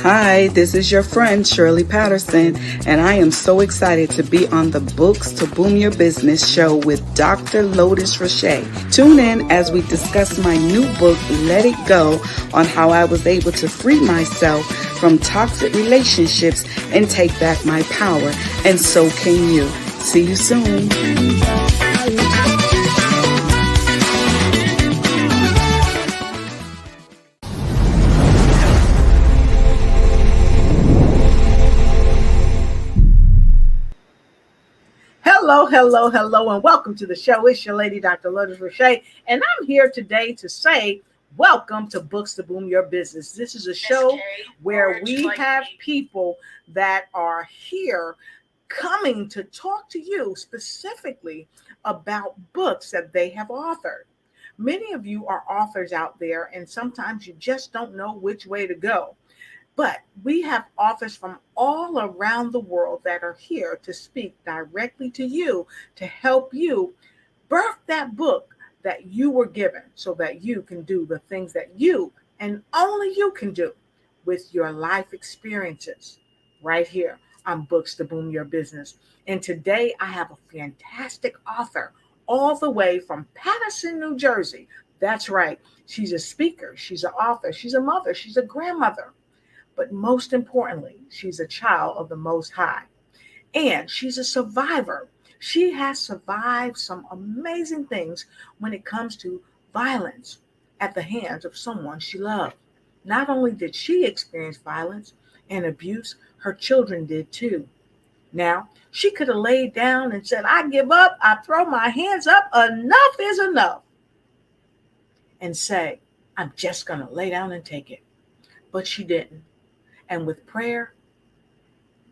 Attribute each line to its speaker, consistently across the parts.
Speaker 1: Hi, this is your friend Shirley Patterson, and I am so excited to be on the Books to Boom Your Business show with Dr. Lotus Roche. Tune in as we discuss my new book, Let It Go, on how I was able to free myself from toxic relationships and take back my power, and so can you. See you soon.
Speaker 2: Hello, and welcome to the show. It's your lady, Dr. Lotus Roche, and I'm here today to say welcome to Books to Boom Your Business. This is a show where we have people that are here coming to talk to you specifically about books that they have authored. Many of you are authors out there, and sometimes you just don't know which way to go. But we have authors from all around the world that are here to speak directly to you to help you birth that book that you were given so that you can do the things that you and only you can do with your life experiences right here on Books to Boom Your Business. And today I have a fantastic author all the way from Paterson, New Jersey. That's right. She's a speaker. She's an author. She's a mother. She's a grandmother. But most importantly, she's a child of the Most High. And she's a survivor. She has survived some amazing things when it comes to violence at the hands of someone she loved. Not only did she experience violence and abuse, her children did too. Now, she could have laid down and said, I give up, I throw my hands up, enough is enough. And say, I'm just going to lay down and take it. But she didn't. And with prayer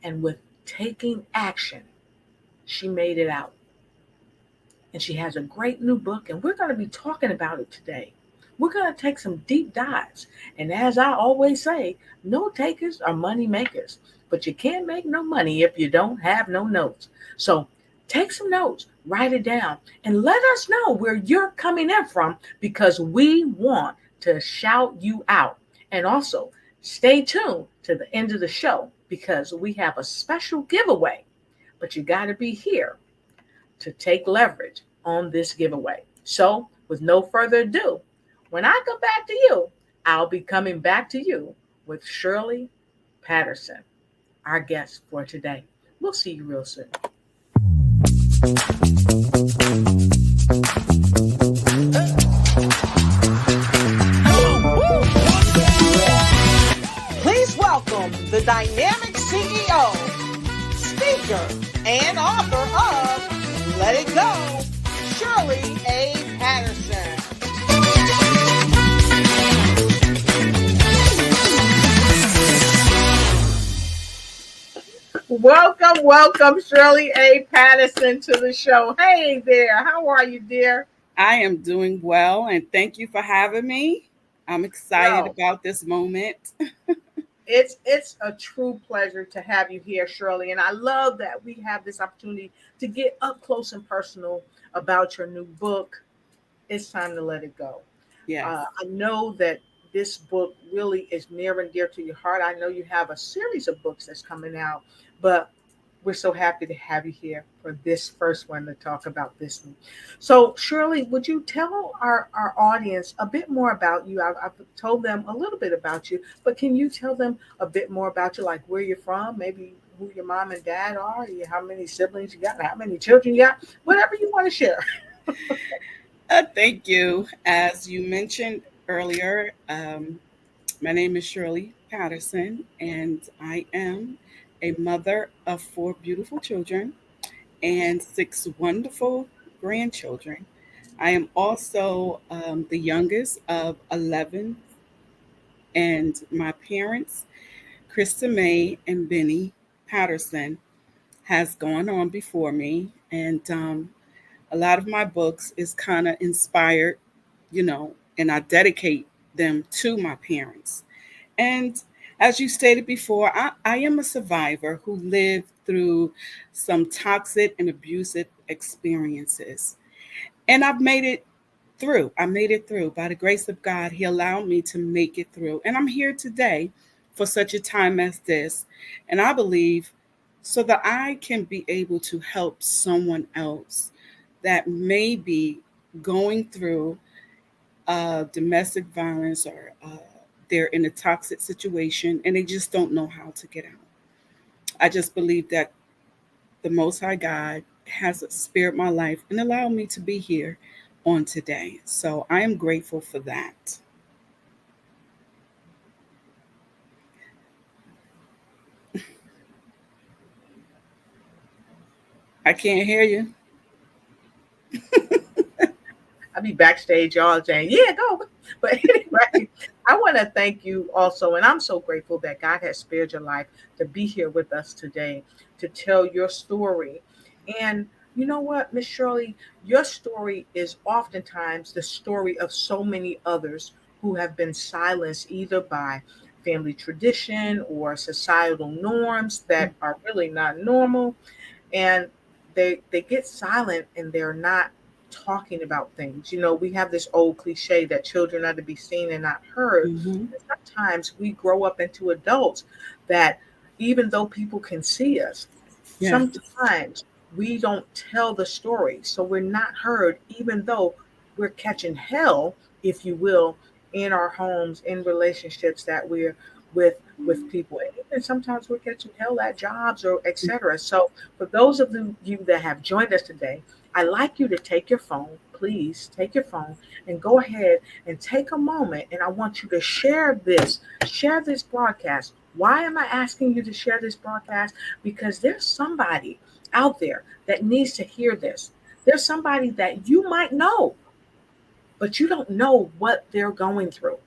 Speaker 2: and with taking action, she made it out. And she has a great new book, and we're going to be talking about it today. We're going to take some deep dives. And as I always say, note takers are money makers, but you can't make no money if you don't have no notes. So take some notes, write it down, and let us know where you're coming in from, because we want to shout you out. And also, stay tuned to the end of the show because we have a special giveaway, but you got to be here to take leverage on this giveaway. So with no further ado, when I come back to you, I'll be coming back to you with Shirley Patterson, our guest for today. We'll see you real soon. Please welcome the dynamic CEO, speaker, and author of Let It Go, Shirley A. Patterson. Welcome, Shirley A. Patterson to the show. Hey there, how are you, dear?
Speaker 1: I am doing well, and thank you for having me. I'm excited about this moment.
Speaker 2: It's a true pleasure to have you here, Shirley, and I love that we have this opportunity to get up close and personal about your new book. It's time to let it go.
Speaker 1: Yeah,
Speaker 2: I know that this book really is near and dear to your heart. I know you have a series of books that's coming out, but we're so happy to have you here for this first one to talk about this one. So, Shirley, would you tell our audience a bit more about you? I've told them a little bit about you, but can you tell them a bit more about you, like where you're from, maybe who your mom and dad are, how many siblings you got, how many children you got, whatever you want to share.
Speaker 1: Thank you. As you mentioned earlier, my name is Shirley Patterson, and I am a mother of 4 beautiful children and 6 wonderful grandchildren. I am also the youngest of 11, and my parents, Krista May and Benny Patterson, has gone on before me, and a lot of my books is kind of inspired, and I dedicate them to my parents. And as you stated before, I am a survivor who lived through some toxic and abusive experiences. And I've made it through. I made it through. By the grace of God, He allowed me to make it through. And I'm here today for such a time as this. And I believe so that I can be able to help someone else that may be going through domestic violence, or they're in a toxic situation and they just don't know how to get out. I just believe that the Most High God has spared my life and allowed me to be here on today. So I am grateful for that. I can't hear you.
Speaker 2: I be backstage all day. Yeah, go. But anyway, I want to thank you also, and I'm so grateful that God has spared your life to be here with us today to tell your story. And you know what, Miss Shirley, your story is oftentimes the story of so many others who have been silenced either by family tradition or societal norms that are really not normal, and they get silent and they're not talking about things. You know, we have this old cliche that children are to be seen and not heard.
Speaker 1: Mm-hmm.
Speaker 2: And sometimes we grow up into adults that even though people can see us,
Speaker 1: Yes.
Speaker 2: sometimes we don't tell the story. So we're not heard, even though we're catching hell, if you will, in our homes, in relationships that we're with with people. And even sometimes we're catching hell at jobs or etc. So for those of you that have joined us today, I'd like you to take your phone, please take your phone and go ahead and take a moment, and I want you to share this broadcast. Why am I asking you to share this broadcast? Because there's somebody out there that needs to hear this. There's somebody that you might know, but you don't know what they're going through.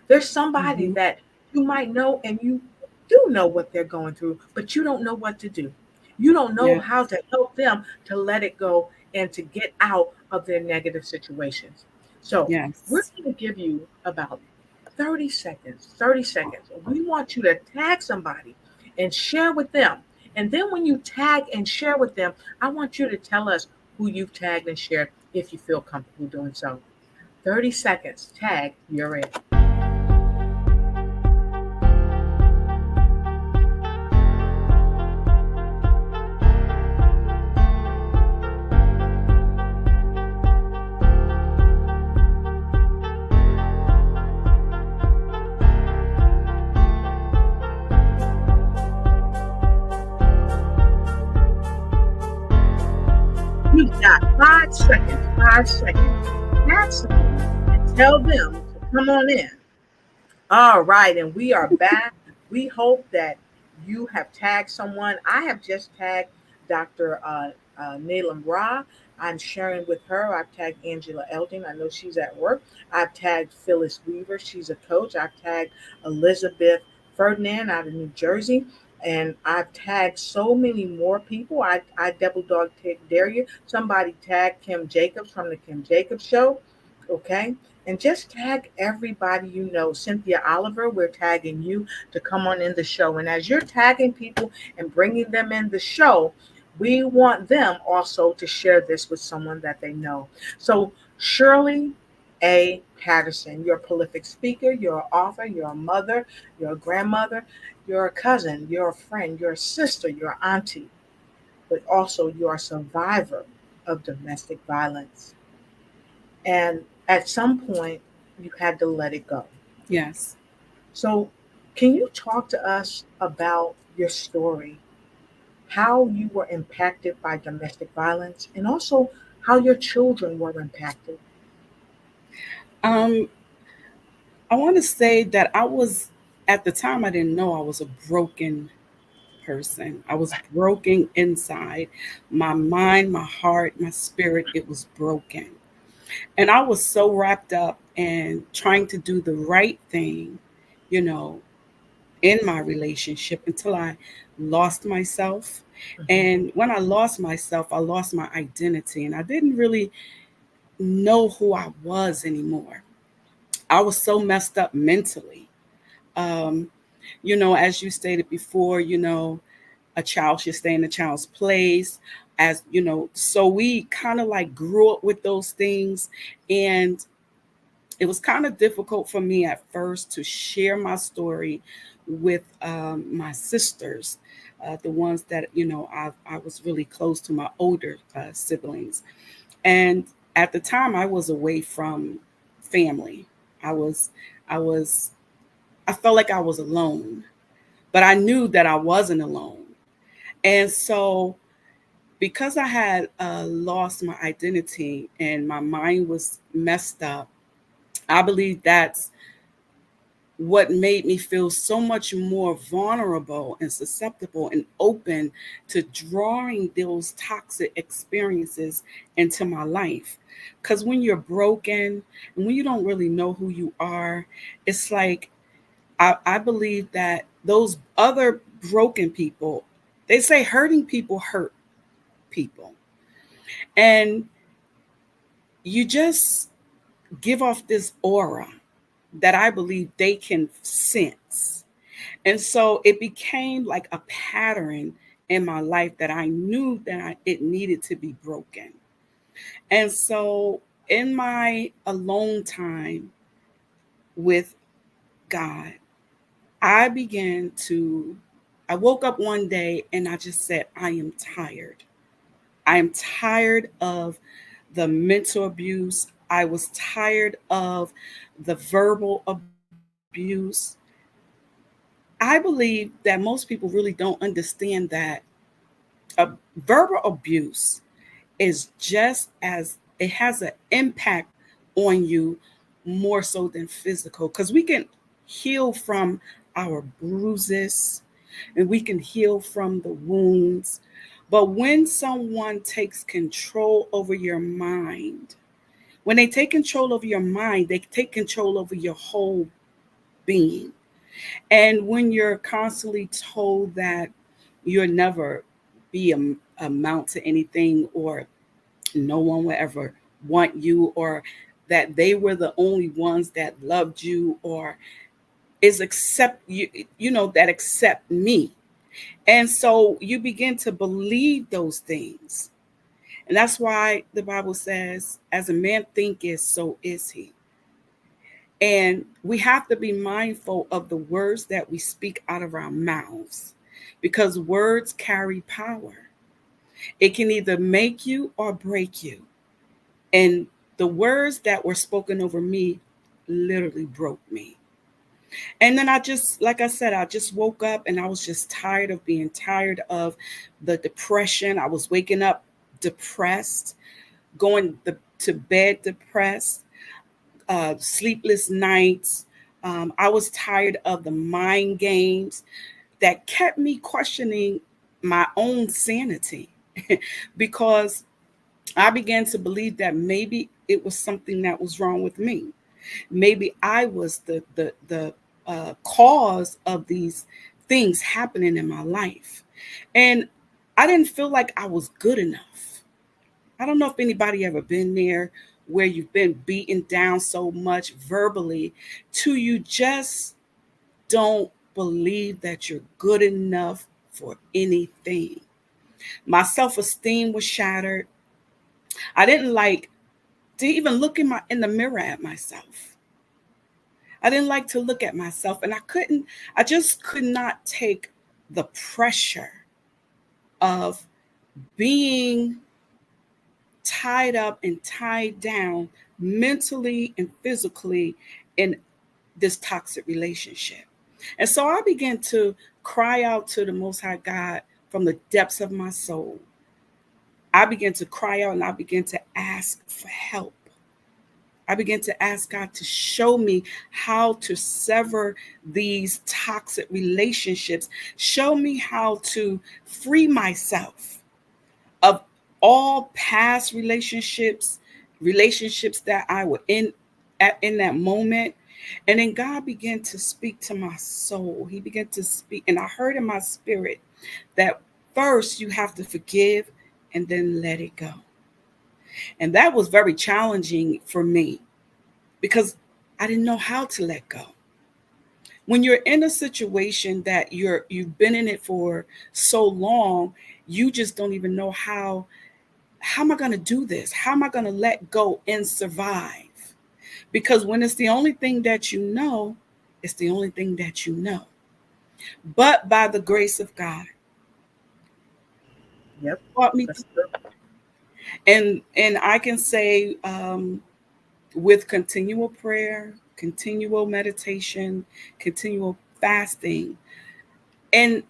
Speaker 2: There's somebody
Speaker 1: Mm-hmm.
Speaker 2: that you might know and you do know what they're going through, but you don't know what to do. You don't know
Speaker 1: Yeah.
Speaker 2: how to help them to let it go and to get out of their negative situations. So, we're
Speaker 1: Yes.
Speaker 2: going to give you about 30 seconds. 30 seconds. We want you to tag somebody and share with them. And then when you tag and share with them, I want you to tell us who you've tagged and shared if you feel comfortable doing so. 30 seconds. Tag, you're in. You've got 5 seconds, 5 seconds. Tag someone and tell them to come on in. All right, and we are back. We hope that you have tagged someone. I have just tagged Dr. Neelam Ra. I'm sharing with her. I've tagged Angela Elding. I know she's at work. I've tagged Phyllis Weaver. She's a coach. I've tagged Elizabeth Ferdinand out of New Jersey. And I've tagged so many more people. I double dog dare you. Somebody tagged Kim Jacobs from the Kim Jacobs Show. Okay, and just tag everybody you know. Cynthia Oliver, we're tagging you to come on in the show. And as you're tagging people and bringing them in the show, we want them also to share this with someone that they know. So, Shirley A. Patterson, you're a prolific speaker, you're an author, you're a mother, you're a grandmother, you're a cousin, you're a friend, you're a sister, you're an auntie, but also you're a survivor of domestic violence. And at some point, you had to let it go.
Speaker 1: Yes.
Speaker 2: So, can you talk to us about your story, how you were impacted by domestic violence, and also how your children were impacted?
Speaker 1: Um, I want to say that I was, at the time, I didn't know I was a broken person. I was broken inside. My mind, my heart, my spirit, it was broken. And I was so wrapped up in trying to do the right thing, you know, in my relationship until I lost myself.
Speaker 2: Mhm.
Speaker 1: And when I lost myself, I lost my identity and I didn't really know who I was anymore. I was so messed up mentally. Um, as you stated before, a child should stay in a child's place. as so we kind of like grew up with those things. And it was kind of difficult for me at first to share my story with my sisters, the ones that I was really close to, my older siblings. And at the time, I was away from family. I was, I was, I felt like I was alone, but I knew that I wasn't alone. And so, because I had lost my identity and my mind was messed up, I believe that's what made me feel so much more vulnerable and susceptible and open to drawing those toxic experiences into my life. Because when you're broken and when you don't really know who you are, it's like I believe that those other broken people, they say hurting people hurt people. And you just give off this aura that I believe they can sense. And so it became like a pattern in my life that I knew that it needed to be broken. And so in my alone time with God, I began to, I woke up one day and I just said, I am tired. I am tired of the mental abuse. I was tired of the verbal abuse. I believe that most people really don't understand that a verbal abuse is just as it has an impact on you more so than physical, because we can heal from our bruises and we can heal from the wounds. But when someone takes control over your mind, when they take control over your mind, they take control over your whole being. And when you're constantly told that you'll never be amount to anything, or no one will ever want you, or that they were the only ones that loved you, or is accept you, that accept me. And so you begin to believe those things. And that's why the Bible says, as a man thinketh, so is he. And we have to be mindful of the words that we speak out of our mouths, because words carry power. It can either make you or break you. And the words that were spoken over me literally broke me. And then I just, like I said, I just woke up and I was just tired of being tired of the depression. I was waking up depressed, to bed depressed, sleepless nights. I was tired of the mind games that kept me questioning my own sanity because I began to believe that maybe it was something that was wrong with me. Maybe I was the cause of these things happening in my life, and I didn't feel like I was good enough. I don't know if anybody ever been there where you've been beaten down so much verbally to you just don't believe that you're good enough for anything. My self-esteem was shattered. I didn't like to even look in the mirror at myself. I didn't like to look at myself, and I just could not take the pressure of being tied up and tied down mentally and physically in this toxic relationship. And so I began to cry out to the Most High God from the depths of my soul. I began to cry out and I began to ask for help. I began to ask God to show me how to sever these toxic relationships. Show me how to free myself of all past relationships that I were in that moment. And then God began to speak to my soul. He began to speak, and I heard in my spirit that first you have to forgive and then let it go. And that was very challenging for me because I didn't know how to let go. When you're in a situation that you've been in it for so long, you just don't even know how am I going to do this? How am I going to let go and survive? Because when it's the only thing that you know, it's the only thing that you know. But by the grace of God,
Speaker 2: Yep.
Speaker 1: brought me
Speaker 2: That's
Speaker 1: through.
Speaker 2: true.
Speaker 1: And I can say, with continual prayer, continual meditation, continual fasting, and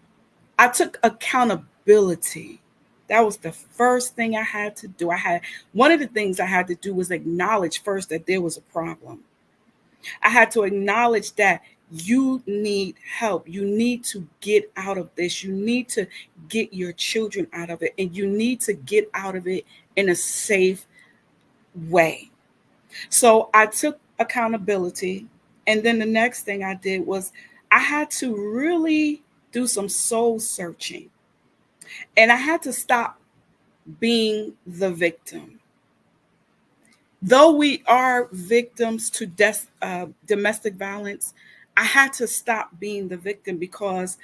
Speaker 1: I took accountability. That was the first thing I had to do. One of the things I had to do was acknowledge first that there was a problem. I had to acknowledge that you need help. You need to get out of this. You need to get your children out of it, and you need to get out of it in a safe way. So I took accountability. And then the next thing I did was I had to really do some soul searching. And I had to stop being the victim. Though we are victims to domestic violence, I had to stop being the victim because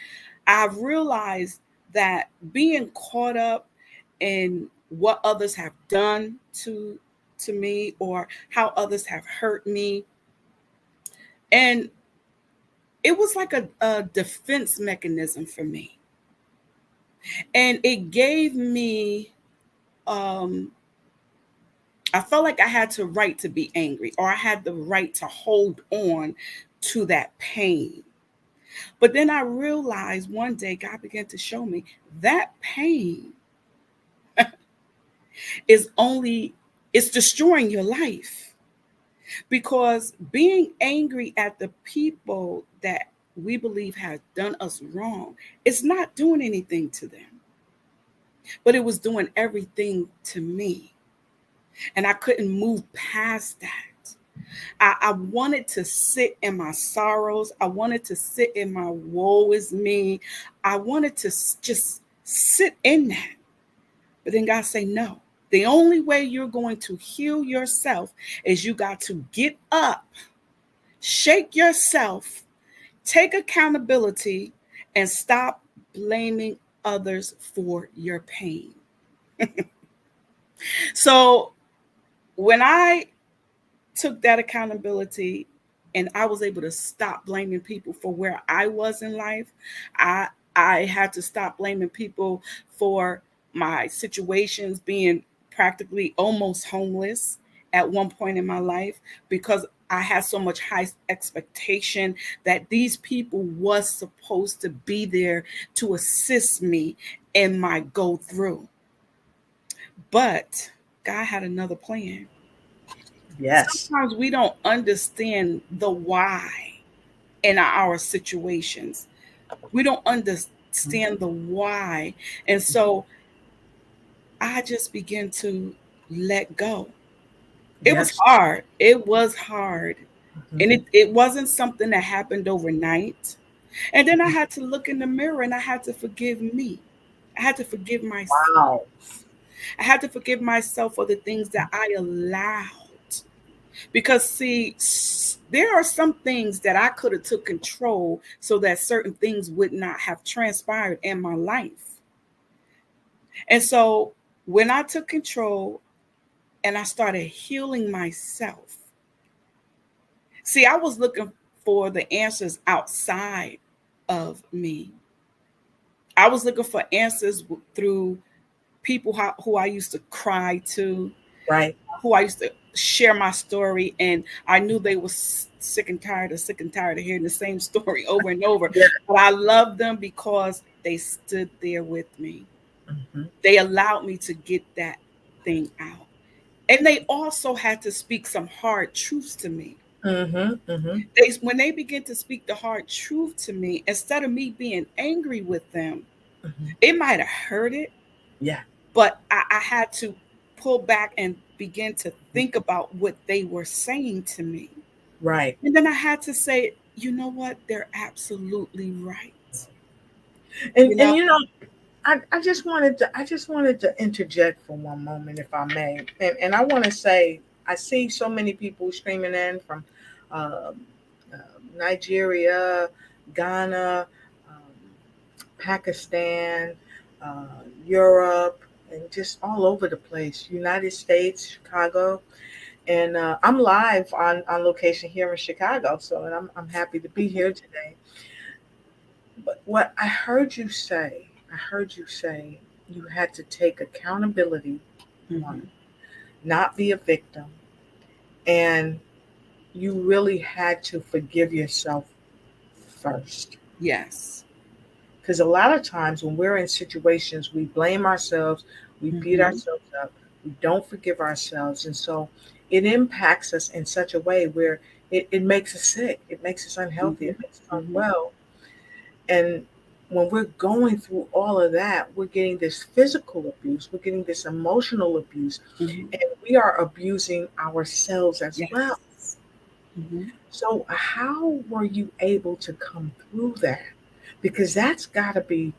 Speaker 1: I've realized that being caught up in what others have done to to me or how others have hurt me, and it was like a defense mechanism for me, and it gave me um I felt like I had the right to be angry, or I had the right to hold on to that pain. But then I realized one day God began to show me that pain is only it's destroying your life, because being angry at the people that we believe have done us wrong, it's not doing anything to them, but it was doing everything to me, and I couldn't move past that. I wanted to sit in my sorrows. I wanted to sit in my woe is me. I wanted to just sit in that. But then God say, no. The only way you're going to heal yourself is you got to get up, shake yourself, take accountability, and stop blaming others for your pain. So when I took that accountability and I was able to stop blaming people for where I was in life. I I had to stop blaming people for my situations, being practically almost homeless at one point in my life, because I had so much high expectation that these people was supposed to be there to assist me in my go through. But God had another plan.
Speaker 2: Yes.
Speaker 1: Sometimes we don't understand the why in our situations. We don't understand the why. And so I just began to let go. It was
Speaker 2: Yes.
Speaker 1: hard. It was hard.
Speaker 2: Mhm.
Speaker 1: And it wasn't something that happened overnight. And then I had to look in the mirror and I had to forgive me. I had to forgive myself.
Speaker 2: Wow.
Speaker 1: I had to forgive myself for the things that I allowed. Because see, there are some things that I could have took control so that certain things would not have transpired in my life. And so when I took control and I started healing myself, see, I was looking for the answers outside of me. I was looking for answers through people who I used to cry to,
Speaker 2: Right.
Speaker 1: who I used to share my story, and I knew they were sick and tired of hearing the same story over and over.
Speaker 2: Yeah.
Speaker 1: But I loved them because they stood there with me.
Speaker 2: Mhm.
Speaker 1: They allowed me to get that thing out. And they also had to speak some hard truths to me.
Speaker 2: Mhm. Mhm.
Speaker 1: When they began to speak the hard truth to me, instead of me being angry with them,
Speaker 2: Mhm.
Speaker 1: it might have hurt it,
Speaker 2: Yeah.
Speaker 1: but I had to pull back and begin to think about what they were saying to me.
Speaker 2: Right.
Speaker 1: And then I had to say, you know what? They're absolutely right.
Speaker 2: And
Speaker 1: You know,
Speaker 2: and I just wanted to interject for one moment, if I may. And I want to say I see so many people streaming in from um, Nigeria, Ghana, Pakistan. Europe, and just all over the place. United States, Chicago, and I'm live on location here in Chicago. So, and I'm happy to be here today. But what I heard you say, you had to take accountability, one,
Speaker 1: Mm-hmm.
Speaker 2: not be a victim, and you really had to forgive yourself first.
Speaker 1: Yes.
Speaker 2: Because a lot of times when we're in situations, we blame ourselves, we beat
Speaker 1: Mm-hmm.
Speaker 2: ourselves up, we don't forgive ourselves. And so it impacts us in such a way where it makes us sick, it makes us unhealthy,
Speaker 1: Mm-hmm.
Speaker 2: it makes us
Speaker 1: Mm-hmm.
Speaker 2: unwell. And when we're going through all of that, we're getting this physical abuse, we're getting this emotional abuse,
Speaker 1: Mm-hmm.
Speaker 2: and we are abusing ourselves as well.
Speaker 1: Yes. Mm-hmm.
Speaker 2: So, how were you able to come through that? Because that's got to be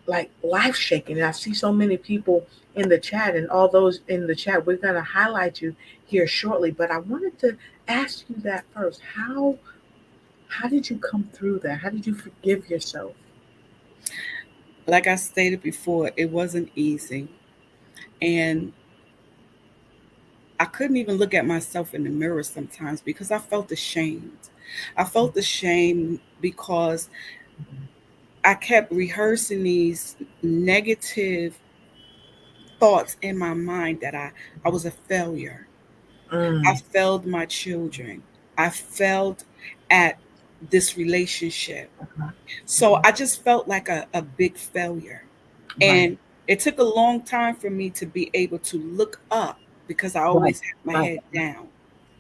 Speaker 2: like life shaking. And I see so many people in the chat, and all those in the chat, we're going to highlight you here shortly. But I wanted to ask you that first. How did you come through that? How did you forgive yourself?
Speaker 1: Like I stated before, it wasn't easy. And I couldn't even look at myself in the mirror sometimes because I felt ashamed. I felt ashamed because I kept rehearsing these negative thoughts in my mind that I was a failure. I
Speaker 2: Mm,
Speaker 1: failed my children. I failed at this relationship. So I just felt like a big failure.
Speaker 2: right,
Speaker 1: And it took a long time for me to be able to look up because I
Speaker 2: right,
Speaker 1: always had my
Speaker 2: right,
Speaker 1: head down.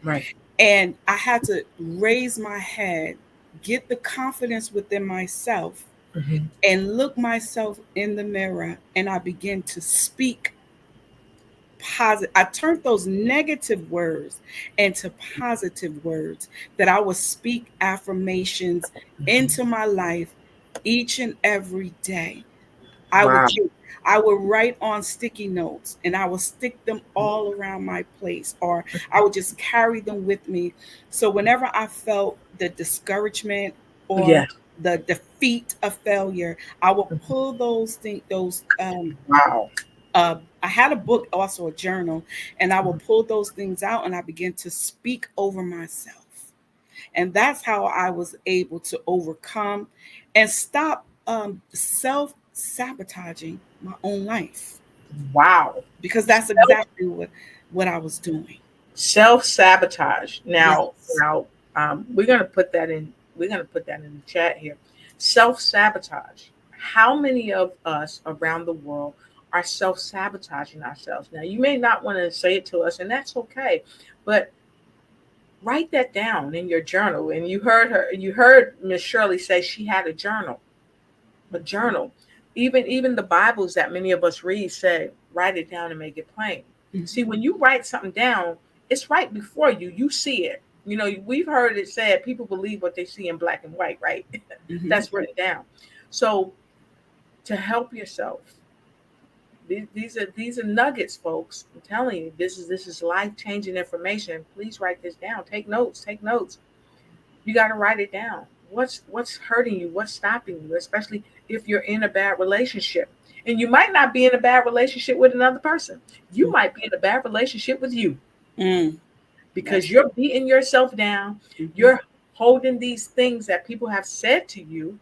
Speaker 2: right.
Speaker 1: And I had to raise my head, get the confidence within myself,
Speaker 2: Hmm.
Speaker 1: and look myself in the mirror. And I began to speak positive. I turned those negative words into positive words, that I would speak affirmations into my life each and every day. I would
Speaker 2: Wow.
Speaker 1: take, I would write on sticky notes and I would stick them all around my place, or I would just carry them with me. So whenever I felt the discouragement or
Speaker 2: Yes.
Speaker 1: the defeat of failure, I would pull those things,
Speaker 2: Wow.
Speaker 1: I had a book, also a journal, and I will pull those things out and I begin to speak over myself. And that's how I was able to overcome and stop self sabotaging my own life,
Speaker 2: Wow.
Speaker 1: because that's exactly what I was doing.
Speaker 2: Self sabotage. Now,
Speaker 1: Yes.
Speaker 2: now, we're gonna put that in. We're gonna put that in the chat here. Self sabotage. How many of us around the world are self sabotaging ourselves? Now, you may not want to say it to us, and that's okay. But write that down in your journal. And you heard her. You heard Miss Shirley say she had a journal. A journal. Even the Bibles that many of us read say, write it down and make it plain. See,
Speaker 1: Mm-hmm.
Speaker 2: when you write something down, it's right before you. You see it. You know, we've heard it said people believe what they see in black and white, right?
Speaker 1: Mm-hmm.
Speaker 2: That's written down. So to help yourself, these are nuggets, folks. I'm telling you, this is life changing information. Please write this down. Take notes. Take notes. You got to write it down. What's hurting you? What's stopping you? Especially if you're in a bad relationship. And you might not be in a bad relationship with another person. You might be in a bad relationship with you
Speaker 1: Mm.
Speaker 2: because
Speaker 1: That's
Speaker 2: you're beating yourself down.
Speaker 1: mm-hmm.
Speaker 2: You're holding these things that people have said to you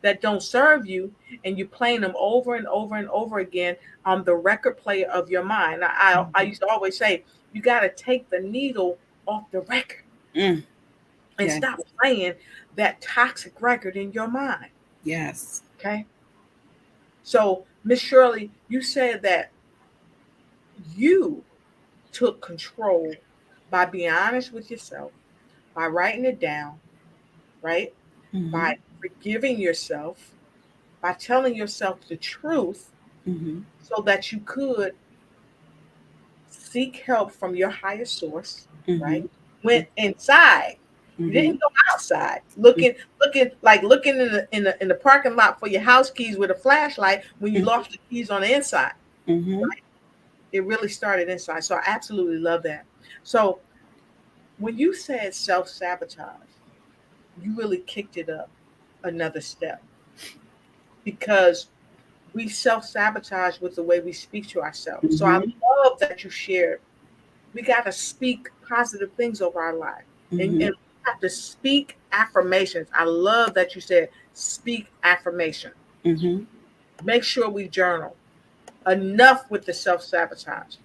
Speaker 2: that don't serve you, and you're playing them over and over and over again on the record player of your mind. I
Speaker 1: Mm-hmm.
Speaker 2: used to always say, you got to take the needle off the record
Speaker 1: Mm.
Speaker 2: and
Speaker 1: Yes.
Speaker 2: stop playing that toxic record in your mind.
Speaker 1: Yes.
Speaker 2: Okay. So, Miss Shirley, you said that you took control by being honest with yourself, by writing it down, right?
Speaker 1: Mm-hmm.
Speaker 2: By forgiving yourself, by telling yourself the truth
Speaker 1: Mm-hmm.
Speaker 2: so that you could seek help from your higher source, right?
Speaker 1: Mm-hmm.
Speaker 2: Went inside. You
Speaker 1: Mm-hmm.
Speaker 2: didn't go outside looking in the parking lot for your house keys with a flashlight when you lost the keys on the inside.
Speaker 1: Mm-hmm.
Speaker 2: It really started inside. So I absolutely love that. So when you said self sabotage, you really kicked it up another step because we self-sabotage with the way we speak to ourselves. So I
Speaker 1: Mm-hmm.
Speaker 2: love that you shared. We got to speak positive things over our life. And
Speaker 1: Mm-hmm.
Speaker 2: we have to speak affirmations. I love that you said speak affirmation.
Speaker 1: Mm-hmm.
Speaker 2: Make sure we journal. Enough with the self-sabotage.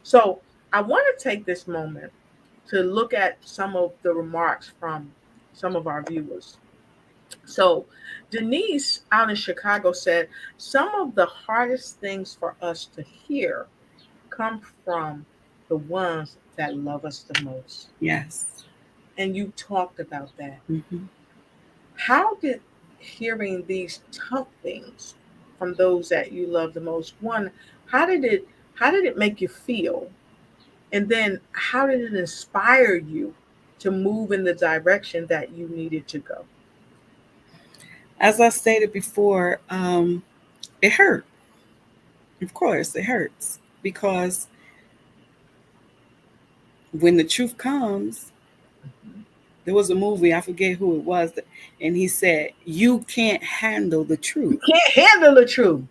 Speaker 2: So I want to take this moment to look at some of the remarks from some of our viewers. So, Denise out in Chicago said, some of the hardest things for us to hear come from the ones that love us the most.
Speaker 1: Yes.
Speaker 2: And you talked about that.
Speaker 1: Mm-hmm.
Speaker 2: How did hearing these tough things from those that you love the most, one, how did it how did it make you feel? And then how did it inspire you to move in the direction that you needed to go?
Speaker 1: As I stated before, it hurt. Of course, it hurts because when the truth comes, there was a movie, I forget who it was, and he said, "You can't handle the
Speaker 2: You
Speaker 1: truth."
Speaker 2: can't handle the truth.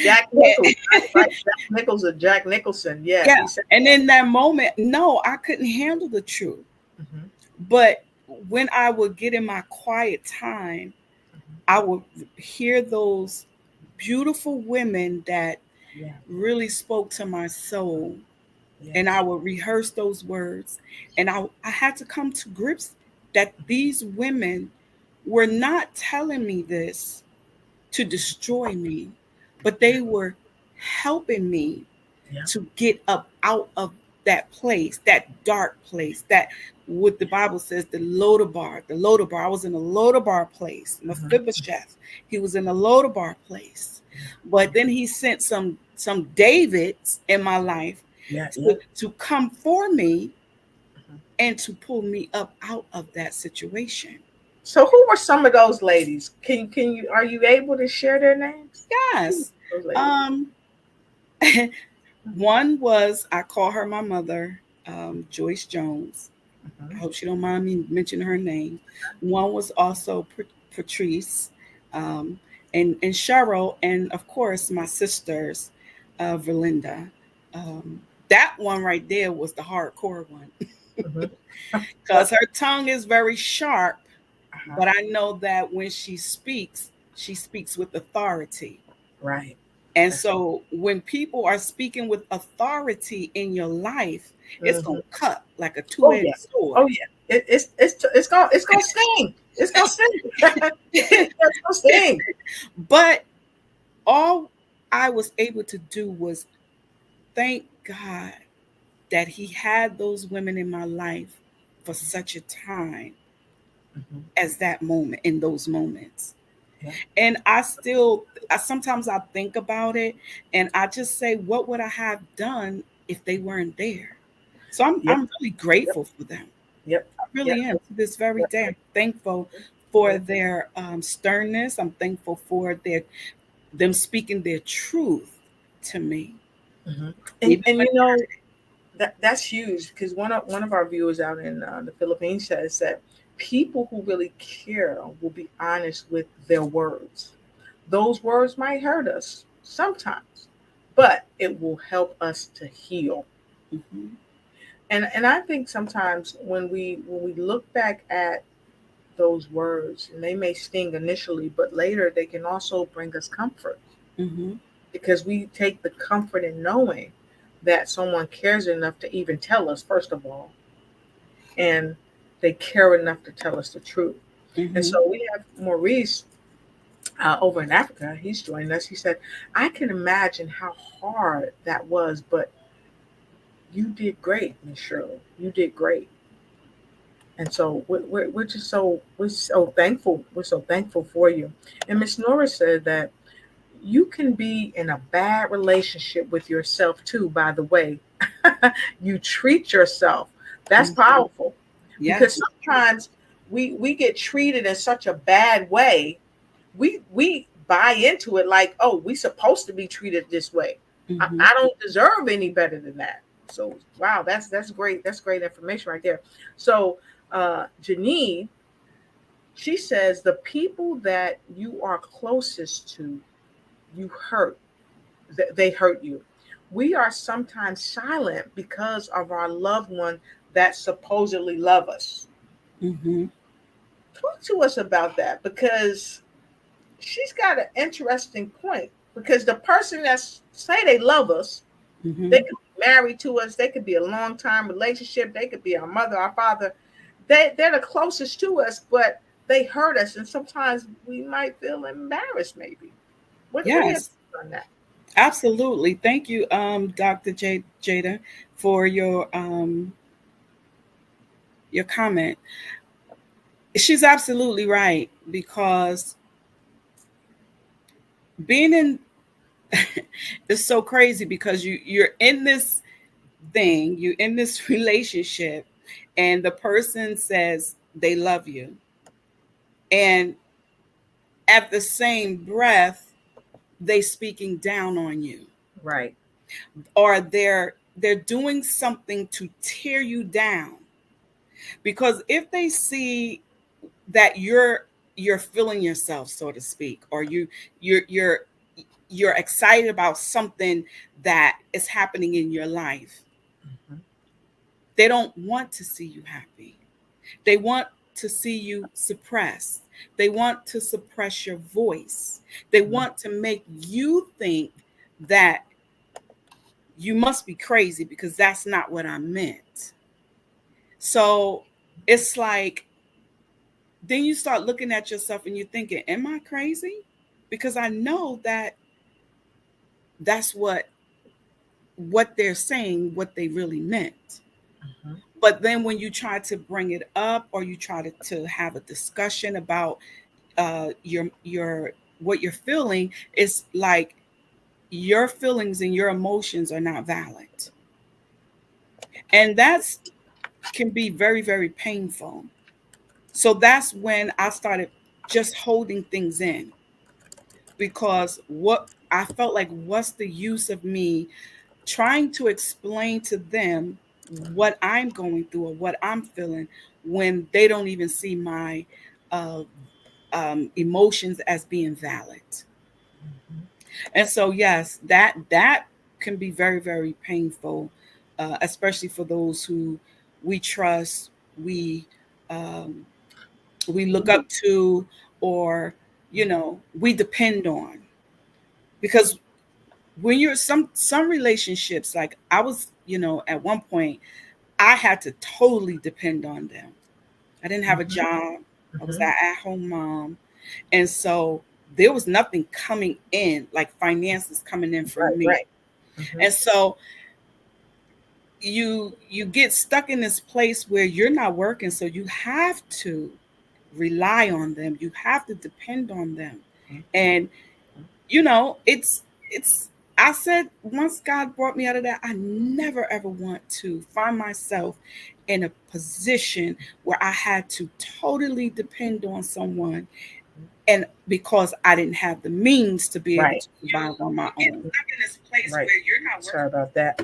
Speaker 2: Jack Nichols, right? Jack Nichols or Jack Nicholson. Yeah,
Speaker 1: Yeah.
Speaker 2: he said
Speaker 1: And in that moment, no, I couldn't handle the truth.
Speaker 2: that. Hmm.
Speaker 1: But when I would get in my quiet time, I would hear those beautiful women that
Speaker 2: Yeah,
Speaker 1: really spoke to my soul. And
Speaker 2: yes,
Speaker 1: I would rehearse those words. And I had to come to grips that these women were not telling me this to destroy me, but they were helping me
Speaker 2: yeah,
Speaker 1: to get up out of that place, that dark place, that what the Bible says, the Lodabar, the Lodabar. I was in a Lodabar place.
Speaker 2: hmm,
Speaker 1: Mephibosheth, he was in a Lodabar place. But
Speaker 2: yeah,
Speaker 1: then he sent some Davids in my life
Speaker 2: yeah, yeah.
Speaker 1: to come for me
Speaker 2: Mhm.
Speaker 1: and to pull me up out of that situation.
Speaker 2: So, who were some of those ladies? Can you are you able to share their names? Who
Speaker 1: Yes.
Speaker 2: were those ladies?
Speaker 1: Um, one was, I call her my mother, Joyce Jones. I
Speaker 2: Mhm.
Speaker 1: hope she don't mind me mentioning her name. One was also Patrice, um, and Cheryl, and of course my sisters, Verlinda. Um, that one right there was the hardcore one
Speaker 2: Mhm.
Speaker 1: because her tongue is very sharp,
Speaker 2: Uh-huh.
Speaker 1: but I know that when she speaks with authority.
Speaker 2: Right.
Speaker 1: And
Speaker 2: That's.
Speaker 1: so when people are speaking with authority in your life, it's
Speaker 2: Mhm.
Speaker 1: gonna cut like a
Speaker 2: Oh
Speaker 1: two-edged
Speaker 2: yeah.
Speaker 1: sword.
Speaker 2: Oh yeah. It's gonna sting. It's gonna sting. It's gonna sting.
Speaker 1: But all I was able to do was thank God that He had those women in my life for such a time
Speaker 2: Mhm.
Speaker 1: as that moment, in those moments.
Speaker 2: Yeah.
Speaker 1: And I sometimes I think about it and I just say, what would I have done if they weren't there? So
Speaker 2: Yep.
Speaker 1: I'm really
Speaker 2: Yep.
Speaker 1: grateful for them.
Speaker 2: Yep.
Speaker 1: I
Speaker 2: Yep.
Speaker 1: really am. To this very
Speaker 2: Yep.
Speaker 1: day, I'm thankful for
Speaker 2: Yep.
Speaker 1: their sternness. I'm thankful for them speaking their truth to me,
Speaker 2: Mhm.
Speaker 1: even
Speaker 2: And
Speaker 1: when.
Speaker 2: that's huge because one of our viewers out in the Philippines says that people who really care will be honest with their words. Those words might hurt us sometimes, but it will help us to heal.
Speaker 1: Mhm.
Speaker 2: And I think sometimes when we look back at those words, and they may sting initially, but later they can also bring us comfort
Speaker 1: Mhm.
Speaker 2: because we take the comfort in knowing that someone cares enough to even tell us, first of all, and they care enough to tell us the truth. And so
Speaker 1: Mhm.
Speaker 2: we have Maurice over in Africa. He's joining us. He said, I can imagine how hard that was, but you did great, Miss Shirley. You did great. And so we're just so thankful. We're so thankful for you. And Miss Nora said that you can be in a bad relationship with yourself too, by the way. You treat yourself. That's
Speaker 1: Mhm.
Speaker 2: powerful because
Speaker 1: Yes.
Speaker 2: sometimes we get treated in such a bad way. We buy into it like, oh, we supposed to be treated this way.
Speaker 1: Mhm.
Speaker 2: I don't deserve any better than that. So wow, that's great. That's great information right there. So Janine, she says the people that you are closest to you hurt, they hurt you. We are sometimes silent because of our loved one that supposedly love us.
Speaker 1: Mm-hmm.
Speaker 2: Talk to us about that, because she's got an interesting point. Because the person that say they love us, they
Speaker 1: Mm-hmm.
Speaker 2: could be married to us, they could be a long time relationship, they could be our mother, our father. They're the closest to us, but they hurt us, and sometimes we might feel embarrassed. Maybe. What do you
Speaker 1: Yes,
Speaker 2: think on that?
Speaker 1: absolutely. Thank you, Dr. Jada, for your comment. She's absolutely right because being in is so crazy because you're in this thing, you're in this relationship, and the person says they love you, and at the same breath they speaking down on you,
Speaker 2: Right.
Speaker 1: or they're doing something to tear you down. Because if they see that you're feeling yourself, so to speak, or you're you're you're excited about something that is happening in your life,
Speaker 2: Mhm.
Speaker 1: they don't want to see you happy. They want to see you suppressed. They want to suppress your voice. They
Speaker 2: Mhm.
Speaker 1: want to make you think that you must be crazy because that's not what I meant. So it's like, then you start looking at yourself and you're thinking, am I crazy? Because I know that that's what they're saying, what they really meant.
Speaker 2: Mhm.
Speaker 1: But then when you try to bring it up, or you try to have a discussion about your what you're feeling, it's like your feelings and your emotions are not valid. And that's can be very, very painful. So that's when I started just holding things in, because what I felt like, what's the use of me trying to explain to them what I'm going through or what I'm feeling when they don't even see my uh, emotions as being valid.
Speaker 2: Mhm.
Speaker 1: And so, yes, that can be very, very painful, especially for those who we trust, we um, we look up to, or we depend on. Because when you're some relationships, like I was, at one point, I had to totally depend on them. I didn't have a
Speaker 2: Mhm.
Speaker 1: job. I was
Speaker 2: Mhm.
Speaker 1: an at-home mom, and so there was nothing coming in, like finances coming in for
Speaker 2: Right.
Speaker 1: me.
Speaker 2: Right. Mhm.
Speaker 1: And so you get stuck in this place where you're not working, so you have to rely on them. You have to depend on them.
Speaker 2: Mhm.
Speaker 1: And it's I said, once God brought me out of that, I never ever want to find myself in a position where I had to totally depend on someone, and because I didn't have the means to be able
Speaker 2: Right.
Speaker 1: to survive on my
Speaker 2: You
Speaker 1: own.
Speaker 2: stuck in this place, right, where you're not. Sorry about that.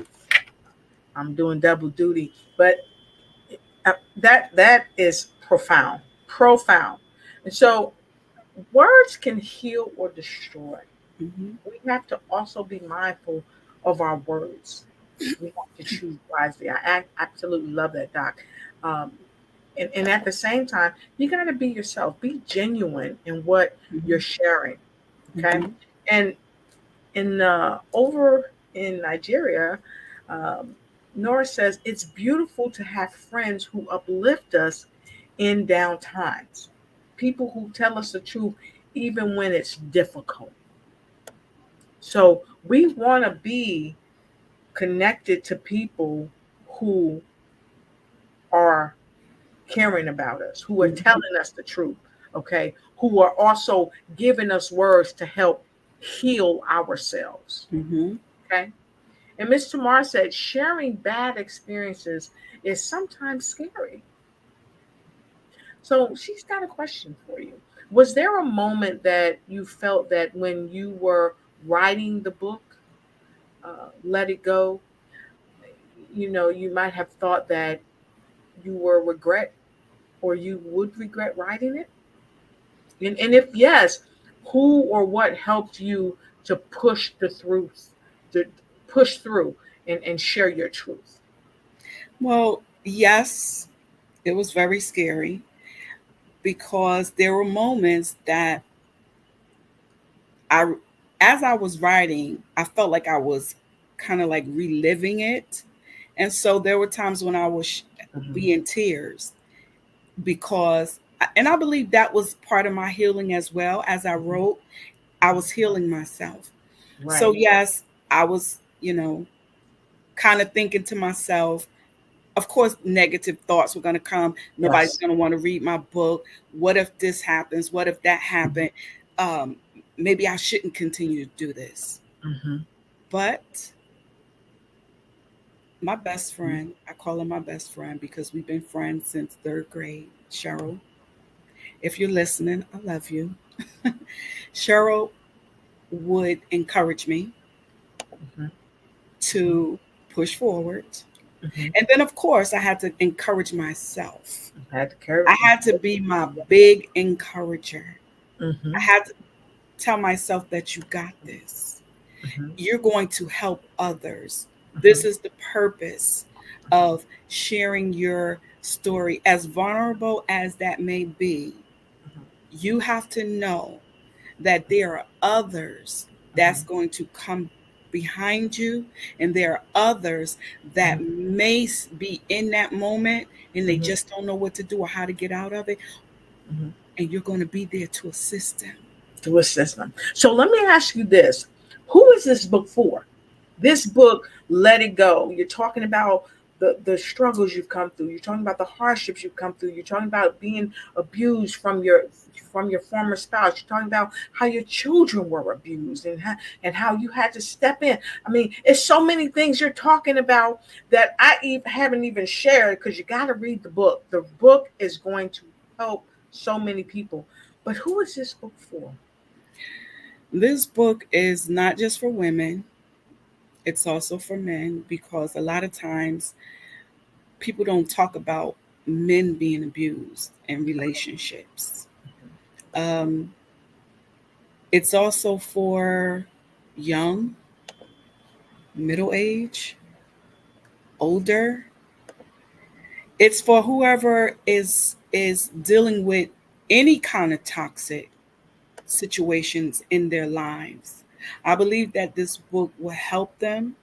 Speaker 2: I'm doing double duty, but that is profound, profound. And so, words can heal or destroy.
Speaker 1: Hmm.
Speaker 2: We have to also be mindful of our words. We have to choose wisely. I absolutely love that, Doc. Um, and at the same time, you got to be yourself. Be genuine in what you're
Speaker 1: Hmm.
Speaker 2: sharing. Okay,
Speaker 1: Hmm.
Speaker 2: and in over in Nigeria, um, Nora says it's beautiful to have friends who uplift us in down times. People who tell us the truth even when it's difficult. So we want to be connected to people who are caring about us, who are
Speaker 1: Hmm.
Speaker 2: telling us the truth, okay? Who are also giving us words to help heal ourselves,
Speaker 1: Hmm.
Speaker 2: okay? And Miss Tamar said sharing bad experiences is sometimes scary. So she's got a question for you. Was there a moment that you felt that when you were writing the book, Let It Go, you might have thought that you were regret or you would regret writing it? And if yes, who or what helped you to push the truth, to push through and share your truth?
Speaker 1: Well, yes, it was very scary because there were moments that I, as I was writing, I felt like I was kind of like reliving it. And so there were times when I would
Speaker 2: Mm-hmm.
Speaker 1: be in tears because, and I believe that was part of my healing as well. As I
Speaker 2: Mm-hmm.
Speaker 1: wrote, I was healing myself. So,
Speaker 2: Right.
Speaker 1: yes, I was, kind of thinking to myself, of course, negative thoughts were going to come. Nobody's
Speaker 2: Yes.
Speaker 1: going to want to read my book. What if this happens? What if that happened? Um, Maybe I shouldn't continue to do this.
Speaker 2: Mm-hmm.
Speaker 1: But my best friend, I call her my best friend because we've been friends since third grade, Cheryl. If you're listening, I love you. Cheryl would encourage me
Speaker 2: Mm-hmm.
Speaker 1: to push forward.
Speaker 2: Mm-hmm.
Speaker 1: And then, of course, I had to encourage myself.
Speaker 2: Had to carry.
Speaker 1: I had to be my big encourager.
Speaker 2: Mm-hmm.
Speaker 1: I had to tell myself that you got this.
Speaker 2: Mm-hmm.
Speaker 1: You're going to help others.
Speaker 2: Mm-hmm.
Speaker 1: This is the purpose of sharing your story, as vulnerable as that may be. You have to know that there are others that's
Speaker 2: Mm-hmm.
Speaker 1: going to come behind you, and there are others that may be in that moment and they
Speaker 2: Mm-hmm.
Speaker 1: just don't know what to do or how to get out of it,
Speaker 2: Mm-hmm.
Speaker 1: and you're going to be there to assist them.
Speaker 2: To assist them. So let me ask you this: who is this book for? This book, Let It Go. You're talking about the struggles you've come through. You're talking about the hardships you've come through. You're talking about being abused from your former spouse. You're talking about how your children were abused and how you had to step in. I mean, it's so many things you're talking about that haven't even shared because you got to read the book. The book is going to help so many people. But who is this book for?
Speaker 1: This book is not just for women, it's also for men because a lot of times people don't talk about men being abused in relationships. Um, it's also for young, middle age, older. It's for whoever is dealing with any kind of toxic situations in their lives. I believe that this book will help them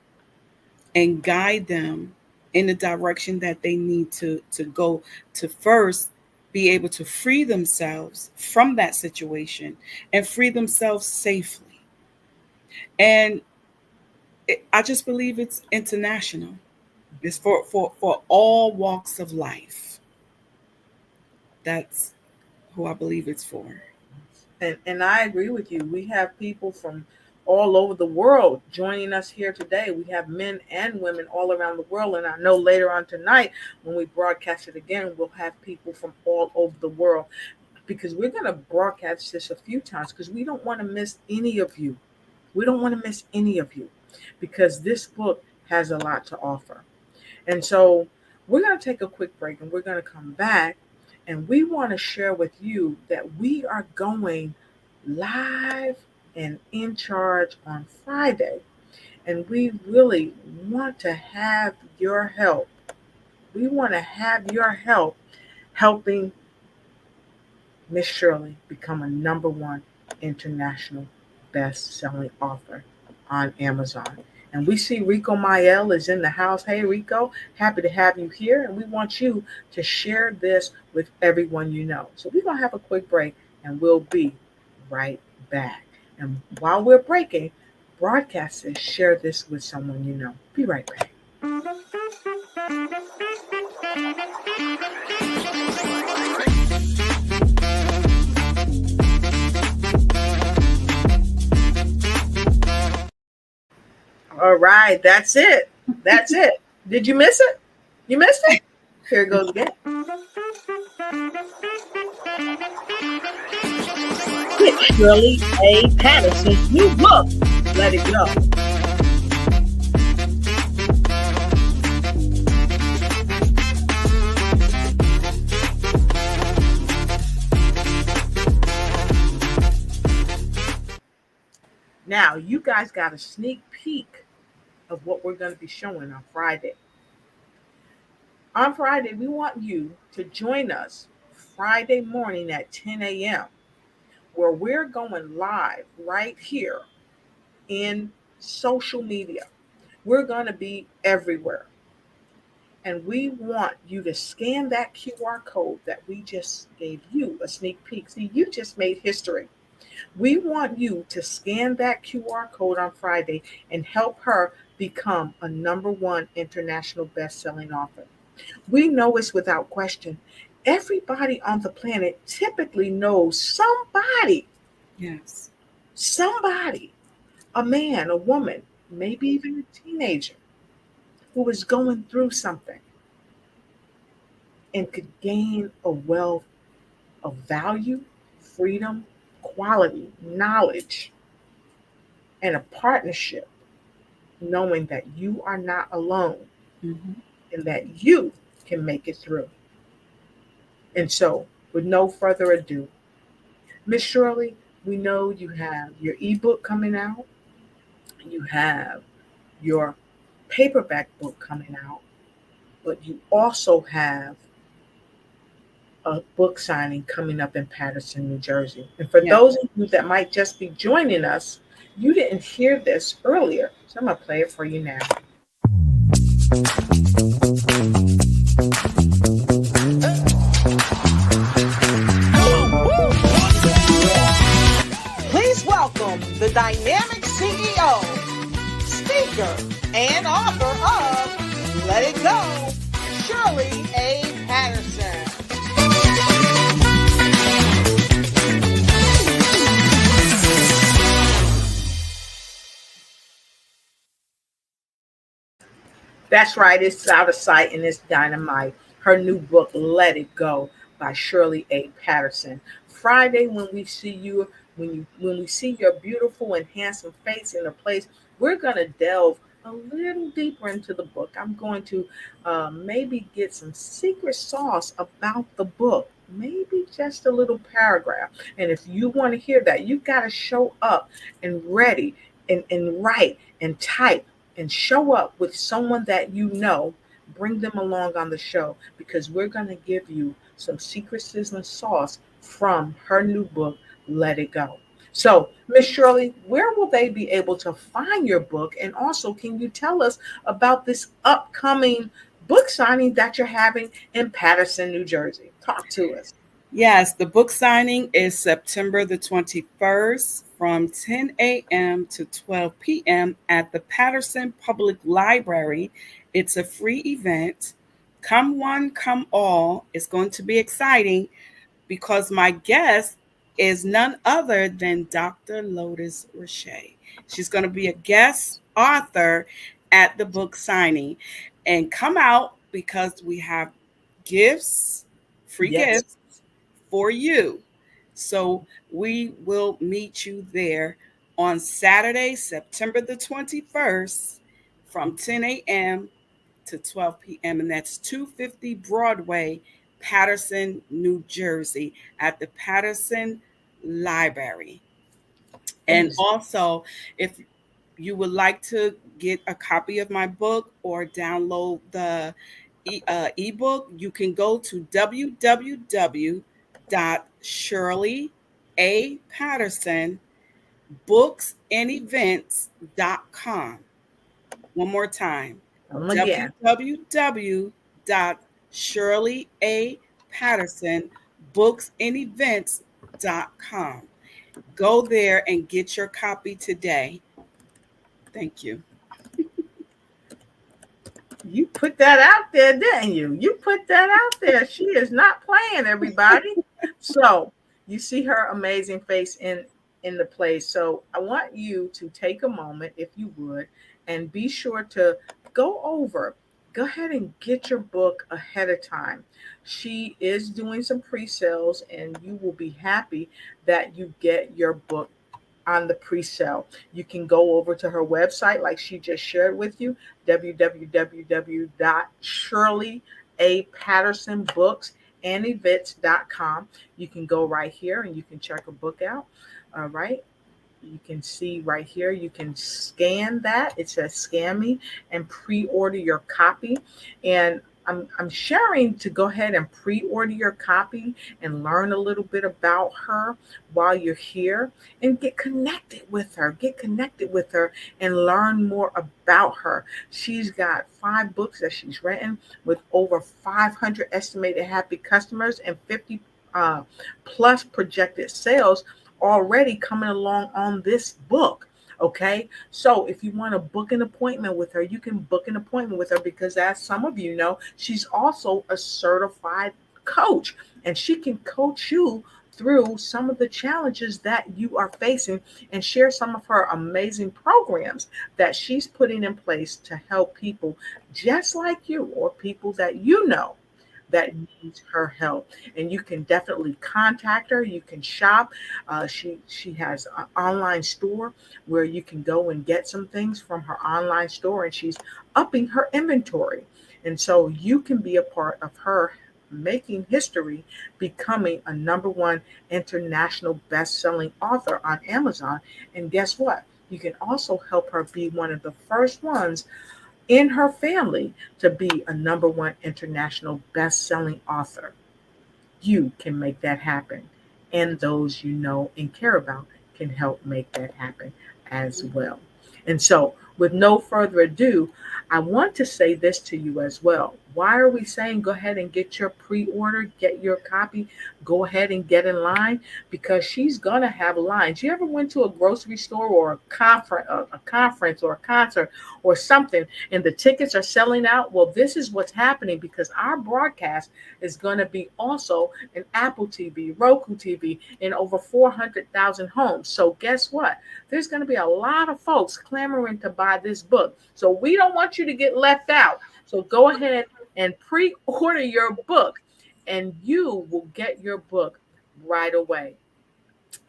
Speaker 1: and guide them in the direction that they need to go to first be able to free themselves from that situation and free themselves safely. And I just believe it's international. It's for all walks of life. That's who I believe it's for.
Speaker 2: And I agree with you. We have people from all over the world joining us here today. We have men and women all around the world. And I know later on tonight, when we broadcast it again, we'll have people from all over the world because we're going to broadcast this a few times because we don't want to miss any of you. We don't want to miss any of you because this book has a lot to offer. And so we're going to take a quick break and we're going to come back and we want to share with you that we are going live and in charge on Friday. And we really want to have your help. We want to have your help helping Miss Shirley become a number one international best-selling author on Amazon. And we see Rico Mael is in the house. Hey, Rico, happy to have you here. And we want you to share this with everyone you know. So we're going to have a quick break and we'll be right back. And while we're breaking, broadcasters, share this with someone you know. Be right back. All right, that's it. That's it. Did you miss it? You missed it? Here it goes again. It's Shirley A. Patterson's new book, Let It Go. Now, you guys got a sneak peek of what we're going to be showing on Friday. On Friday, we want you to join us Friday morning at 10 a.m., where we're going live right here in social media. We're going to be everywhere. And we want you to scan that QR code that we just gave you a sneak peek. See, you just made history. We want you to scan that QR code on Friday and help her become a #1 international best-selling author. We know it's without question. Everybody on the planet typically knows somebody,
Speaker 1: Yes.
Speaker 2: somebody, a man, a woman, maybe even a teenager who is going through something and could gain a wealth of value, freedom, quality, knowledge, and a partnership, knowing that you are not alone
Speaker 1: Hmm.
Speaker 2: and that you can make it through. And so, with no further ado, Miss Shirley, we know you have your ebook coming out, you have your paperback book coming out, but you also have a book signing coming up in Paterson, New Jersey. And for
Speaker 1: Yeah.
Speaker 2: those of you that might just be joining us, you didn't hear this earlier. So I'm going to play it for you now. Please welcome the dynamic CEO, speaker, and author of Let It Go, Shirley A. Patterson. That's right, it's out of sight and it's dynamite. Her new book, Let It Go, by Shirley A. Patterson. Friday, when we see you, when we see your beautiful and handsome face in a place, we're gonna delve a little deeper into the book. I'm going to maybe get some secret sauce about the book, maybe just a little paragraph. And if you want to hear that, you've got to show up and ready and write and type and show up with someone that you know. Bring them along on the show because we're going to give you some secret sizzling sauce from her new book, Let It Go. So, Miss Shirley, where will they be able to find your book? And also, can you tell us about this upcoming book signing that you're having in Paterson, New Jersey? Talk to us.
Speaker 1: Yes, the book signing is September the 21st from 10 a.m. to 12 p.m. at the Patterson Public Library. It's a free event. Come one, come all. It's going to be exciting because my guest is none other than Dr. Lotus Richey. She's going to be a guest author at the book signing. And come out because we have gifts, free
Speaker 2: Yes.
Speaker 1: gifts for you. So we will meet you there on Saturday, September the 21st from 10 a.m. to 12 p.m. And that's 250 Broadway, Paterson, New Jersey, at the Paterson Library. And
Speaker 2: And
Speaker 1: also, if you would like to get a copy of my book or download the ebook, you can go to www.shirleyapattersonbooksandevents.com. One more time,
Speaker 2: come again.
Speaker 1: www.shirleyapattersonbooksandevents.com. Go there and get your copy today. Thank you.
Speaker 2: You put that out there, didn't you? You put that out there. She is not playing, everybody. So you see her amazing face in the place. So I want you to take a moment, if you would, and be sure to go over. Go ahead and get your book ahead of time. She is doing some pre-sales, and you will be happy that you get your book on the pre-sale. You can go over to her website, like she just shared with you, www.shirleyapattersonbooksandevents.com. You can go right here and you can check her book out. All right. You can see right here, you can scan that. It says scan me and pre-order your copy. And I'm sharing to go ahead and pre-order your copy and learn a little bit about her while you're here and get connected with her. Get connected with her and learn more about her. She's got 5 books that she's written with over 500 estimated happy customers and 50 plus projected sales already coming along on this book. Okay, so if you want to book an appointment with her, you can book an appointment with her because, as some of you know, she's also a certified coach and she can coach you through some of the challenges that you are facing and share some of her amazing programs that she's putting in place to help people just like you or people that you know that needs her help. And you can definitely contact her. You can shop. She has an online store where you can go and get some things from her online store, and she's upping her inventory. And so you can be a part of her making history, becoming a #1 international best-selling author on Amazon. And guess what? You can also help her be one of the first ones in her family to be a #1 international best-selling author. You can make that happen. And those you know and care about can help make that happen as well. And so, with no further ado, I want to say this to you as well. Why are we saying go ahead and get your pre-order, get your copy, go ahead and get in line? Because she's gonna have lines. You ever went to a grocery store or a conference or a concert or something, and the tickets are selling out? Well, this is what's happening because our broadcast is going to be also in Apple TV, Roku TV, in over 400,000 homes. So guess what? There's going to be a lot of folks clamoring to buy this book. So we don't want you to get left out. So go ahead and pre-order your book and you will get your book right away.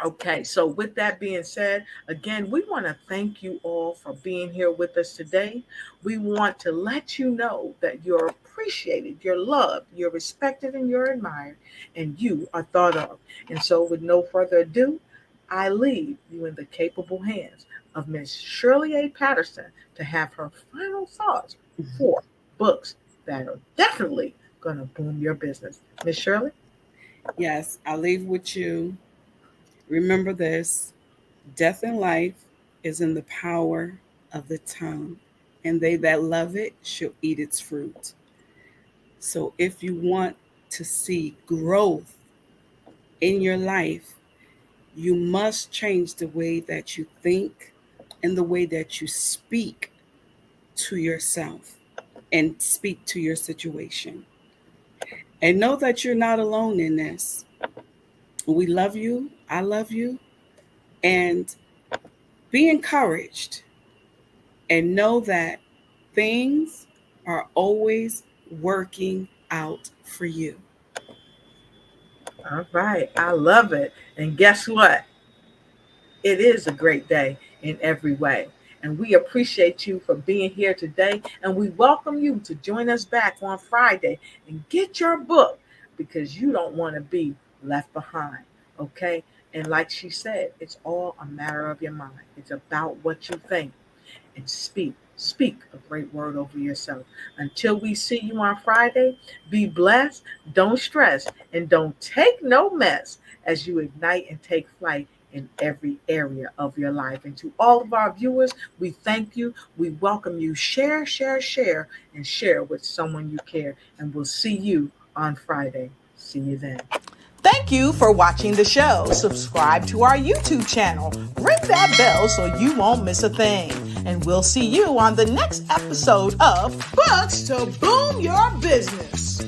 Speaker 2: Okay, so with that being said, again, we want to thank you all for being here with us today. We want to let you know that you're appreciated, you're loved, you're respected, and you're admired, and you are thought of. And so, with no further ado, I leave you in the capable hands of Miss Shirley A. Patterson to have her final thoughts for books that are definitely going to boom your business. Miss Shirley?
Speaker 1: Yes, I leave with you. Remember this: death and life is in the power of the tongue, and they that love it shall eat its fruit. So, if you want to see growth in your life, you must change the way that you think and the way that you speak to yourself and speak to your situation. And know that you're not alone in this. We love you. I love you. And be encouraged and know that things are always working out for you.
Speaker 2: All right. I love it. And guess what? It is a great day in every way. And we appreciate you for being here today. And we welcome you to join us back on Friday and get your book because you don't want to be left behind. Okay. And like she said, it's all a matter of your mind. It's about what you think and speak. Speak a great word over yourself. Until we see you on Friday, be blessed, don't stress, and don't take no mess as you ignite and take flight in every area of your life. And to all of our viewers, we thank you. We welcome you. Share, share, share, and share with someone you care. And we'll see you on Friday. See you then. Thank you for watching the show. Subscribe to our YouTube channel. Ring that bell so you won't miss a thing. And we'll see you on the next episode of Books to Boom Your Business.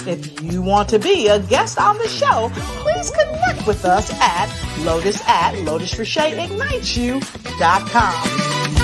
Speaker 2: If you want to be a guest on the show, please connect with us at lotus@lotusrocheteignitesyou.com.